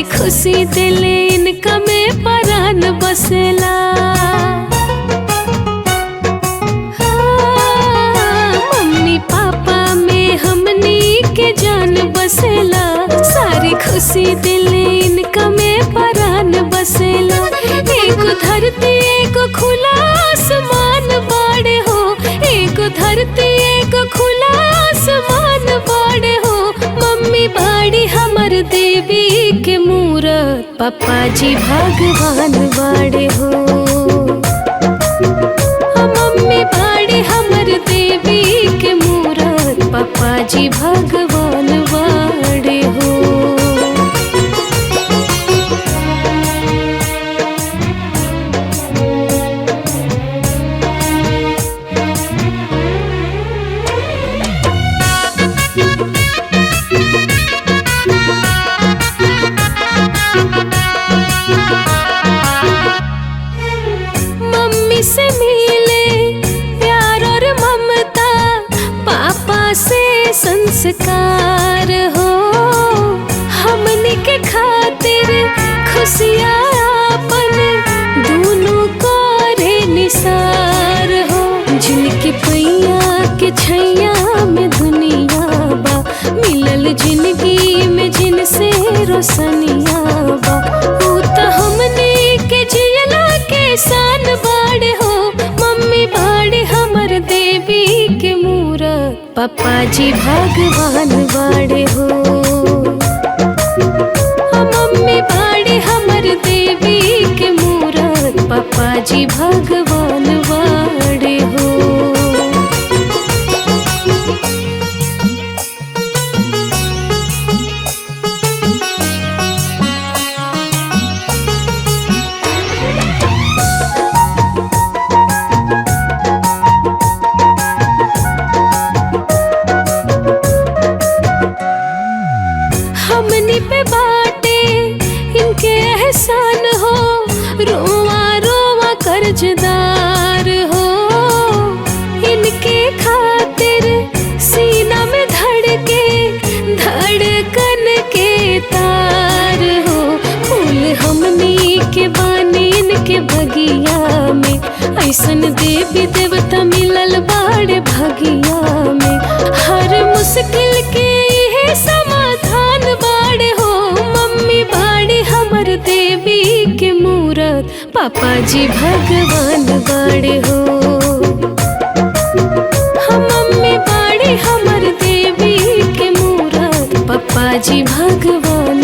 सारी खुशी दिले इनका में परान बसेला। मम्मी पापा में हमनी के जान बसेला। सारी खुशी दिले इनका में परान बसेला। एक धरती एक खुला आसमान बाड़े हो, एक धरती एक खुला आसमान बाड़े हो। मम्मी बाड़ी हमर देवी के मूरत, पापा जी भगवान बाड़े हो। मम्मी बाड़ी हमर देवी के मूरत, पापा जी भगवान बाड़े हो। मम्मी से मिले प्यार और ममता, पापा से संस्कार हो। हमनी के खातिर खुशियाँ अपन दोनों को रे निसार हो। जिनके पैया के छैया में दुनिया बा, मिलल जिंदगी में जिनसे रोशनिया बा। ऊ तो हमनी के जियला के शान बाड़े हो। मम्मी बाड़े हमर देवी के मूरत, पापा जी भगवान बाड़े हो। मम्मी बाड़े हमर देवी के मूरत, पापा जी भगवान बाड़े हो। हमनी पे बाटे इनके एहसान हो, रोवा रोवा कर्जदार हो। इनके खातिर सीना में धड़के धड़कन के तार हो। फूल हमनी के बानी इनके भगिया में, ऐसन देवी देवता मिलल बाड़े भगिया में। हर मुश्किल के ये समाधान बाड़े हो। मम्मी बाड़े हमर देवी के मूरत, पापा जी भगवान बाड़े हो। मम्मी बाड़े हमर देवी के मूरत, पापा जी भगवान